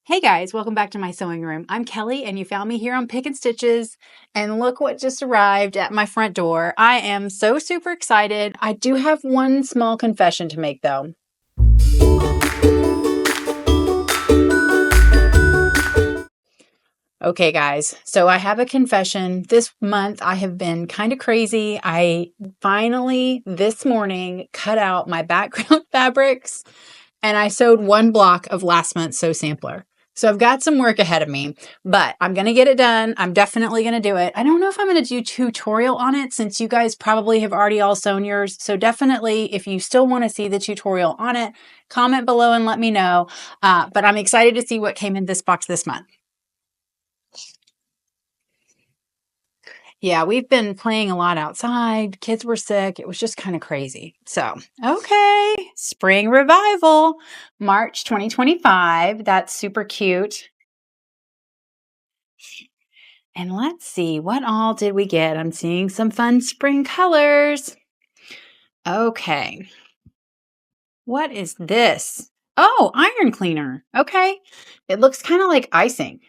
Hey guys, welcome back to my sewing room. I'm Kelly and you found me here on Pick and Stitches, and look what just arrived at my front door. I am so super excited. I do have one small confession to make though. Okay guys, so I have a confession. This month I have been kind of crazy. I finally this morning cut out my background fabrics and I sewed one block of last month's sew sampler. So I've got some work ahead of me, but I'm going to get it done. I'm definitely going to do it. I don't know if I'm going to do a tutorial on it since you guys probably have already all sewn yours. So definitely, if you still want to see the tutorial on it, comment below and let me know. But I'm excited to see what came in this box this month. Yeah, we've been playing a lot outside. Kids were sick. It was just kind of crazy. So, okay, Spring Revival, March 2025. That's super cute. And let's see, what all did we get? I'm seeing some fun spring colors. Okay. What is this? Oh, iron cleaner. Okay. It looks kind of like icing.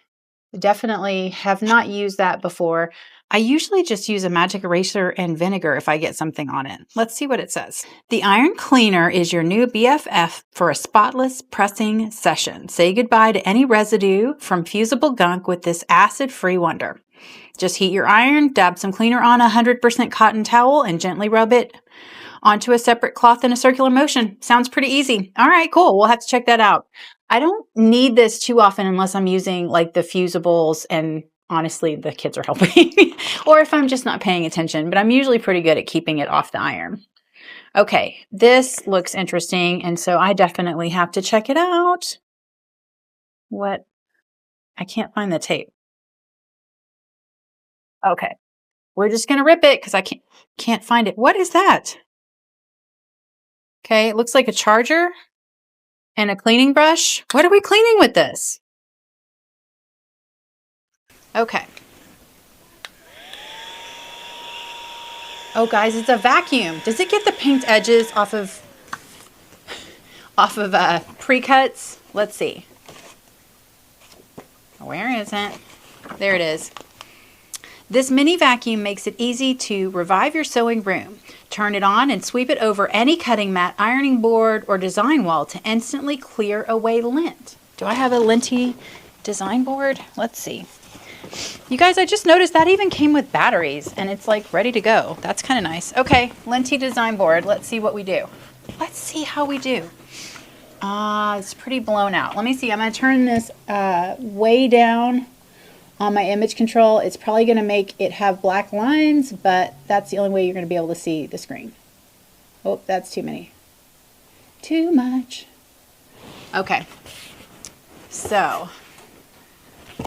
Definitely have not used that before. I usually just use a magic eraser and vinegar if I get something on it. Let's see what it says. The iron cleaner is your new BFF for a spotless pressing session. Say goodbye to any residue from fusible gunk with this acid-free wonder. Just heat your iron, dab some cleaner on a 100% cotton towel, and gently rub it onto a separate cloth in a circular motion. Sounds pretty easy. All right, cool. We'll have to check that out. I don't need this too often unless I'm using like the fusibles, and honestly, the kids are helping or if I'm just not paying attention, but I'm usually pretty good at keeping it off the iron. Okay, this looks interesting, and so I definitely have to check it out. What? I can't find the tape. Okay, we're just going to rip it because I can't find it. What is that? Okay, it looks like a charger and a cleaning brush. What are we cleaning with this? Okay. Oh, guys, it's a vacuum. Does it get the paint edges off of pre-cuts? Let's see. Where is it? There it is. This mini vacuum makes it easy to revive your sewing room. Turn it on and sweep it over any cutting mat, ironing board, or design wall to instantly clear away lint. Do I have a linty design board? Let's see. You guys, I just noticed that even came with batteries and it's like ready to go. That's kind of nice. Okay, linty design board. Let's see what we do. Let's see how we do. It's pretty blown out. Let me see. I'm going to turn this way down on my image control. It's probably going to make it have black lines, but that's the only way you're going to be able to see the screen. Oh, that's too many. Too much. Okay. So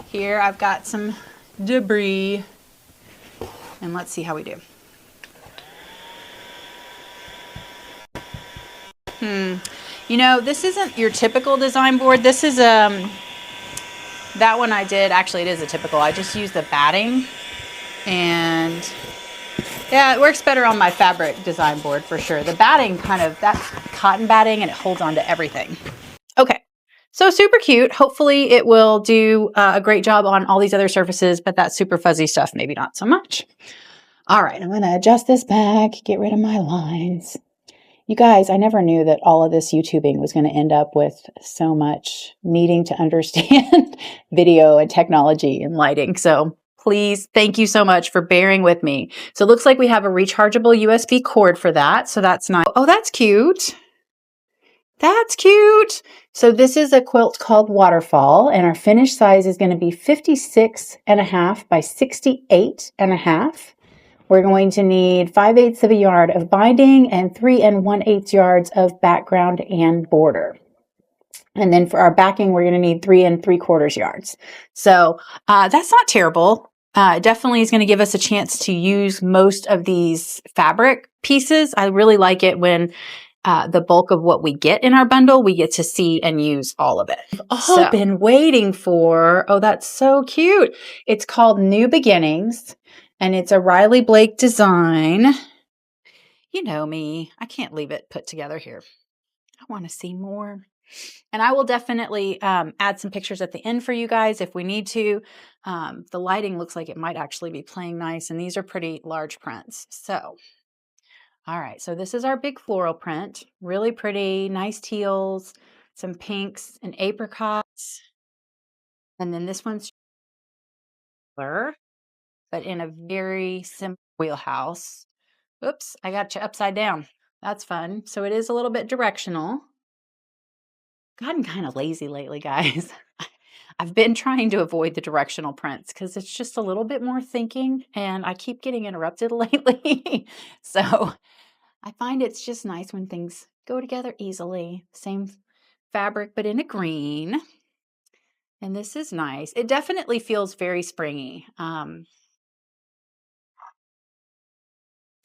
here I've got some debris, and let's see how we do. You know, this isn't your typical design board. This is that one I did, actually it is a typical. I just used the batting, and yeah, it works better on my fabric design board for sure. The batting that's cotton batting and it holds on to everything. Okay, so super cute. Hopefully it will do a great job on all these other surfaces, but that super fuzzy stuff, maybe not so much. All right, I'm gonna adjust this back, get rid of my lines. You guys, I never knew that all of this YouTubing was going to end up with so much needing to understand video and technology and lighting. So please, thank you so much for bearing with me. So it looks like we have a rechargeable USB cord for that. So that's nice. Oh, that's cute. That's cute. So this is a quilt called Waterfall, and our finished size is going to be 56.5 by 68.5. We're going to need 5/8 of a yard of binding and 3 1/8 yards of background and border. And then for our backing, we're going to need 3 3/4 yards. So that's not terrible. It definitely is going to give us a chance to use most of these fabric pieces. I really like it when the bulk of what we get in our bundle, we get to see and use all of it. I've been waiting for, oh, that's so cute. It's called New Beginnings. And it's a Riley Blake design. You know me. I can't leave it put together here. I want to see more. And I will definitely add some pictures at the end for you guys if we need to. The lighting looks like it might actually be playing nice, and these are pretty large prints. So, all right, so this is our big floral print. Really pretty, nice teals, some pinks and apricots. And then this one's but in a very simple wheelhouse. Oops, I got you upside down. That's fun. So it is a little bit directional. Gotten kind of lazy lately, guys. I've been trying to avoid the directional prints because it's just a little bit more thinking and I keep getting interrupted lately. So I find it's just nice when things go together easily. Same fabric, but in a green. And this is nice. It definitely feels very springy. Kind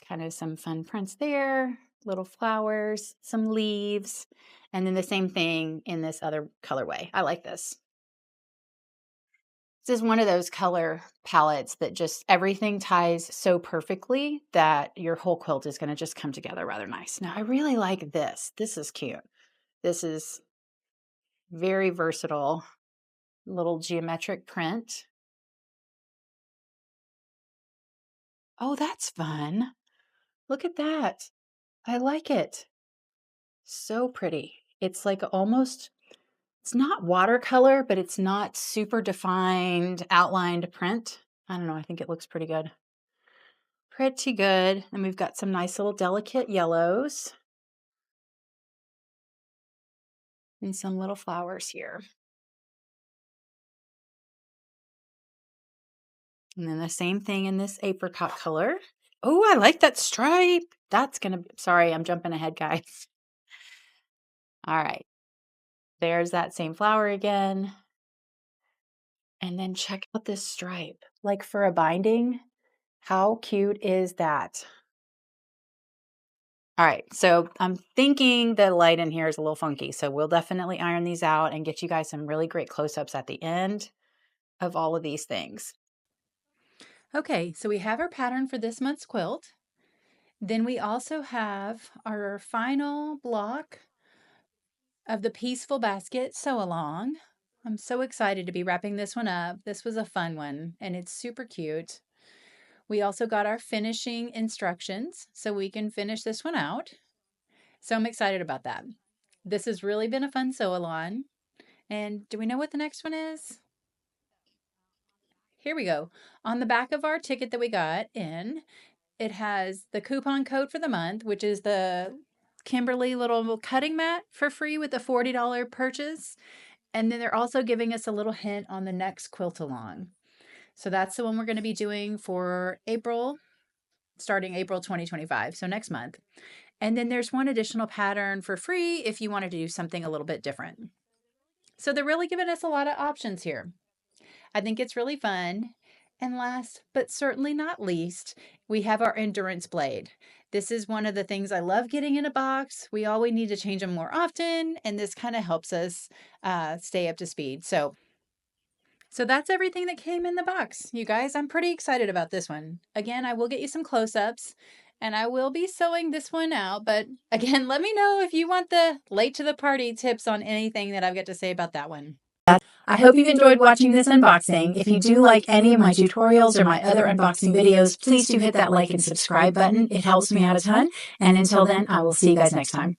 of some fun prints there, little flowers, some leaves, and then the same thing in this other colorway. I like this. This is one of those color palettes that just everything ties so perfectly that your whole quilt is going to just come together rather nice. Now, I really like this. This is cute. This is very versatile, little geometric print. Oh, that's fun. Look at that. I like it. So pretty. It's like almost, it's not watercolor, but it's not super defined, outlined print. I don't know. I think it looks pretty good. Pretty good. And we've got some nice little delicate yellows and some little flowers here. And then the same thing in this apricot color. Oh, I like that stripe. That's gonna, sorry, I'm jumping ahead, guys. All right. There's that same flower again. And then check out this stripe. Like for a binding, how cute is that? All right, so I'm thinking the light in here is a little funky, so we'll definitely iron these out and get you guys some really great close-ups at the end of all of these things. Okay, so we have our pattern for this month's quilt. Then we also have our final block of the Peaceful Basket sew-along. I'm so excited to be wrapping this one up. This was a fun one, and it's super cute. We also got our finishing instructions, so we can finish this one out. So I'm excited about that. This has really been a fun sew-along. And do we know what the next one is? Here we go. On the back of our ticket that we got in, it has the coupon code for the month, which is the Kimberly little cutting mat for free with a $40 purchase. And then they're also giving us a little hint on the next quilt along. So that's the one we're going to be doing for April, starting April 2025, so next month. And then there's one additional pattern for free if you wanted to do something a little bit different. So they're really giving us a lot of options here. I think it's really fun. And last, but certainly not least, we have our endurance blade. This is one of the things I love getting in a box. We always need to change them more often, and this kind of helps us stay up to speed. So that's everything that came in the box, you guys. I'm pretty excited about this one. Again, I will get you some close-ups, and I will be sewing this one out. But again, let me know if you want the late to the party tips on anything that I've got to say about that one. I hope you've enjoyed watching this unboxing. If you do like any of my tutorials or my other unboxing videos, please do hit that like and subscribe button. It helps me out a ton. And until then, I will see you guys next time.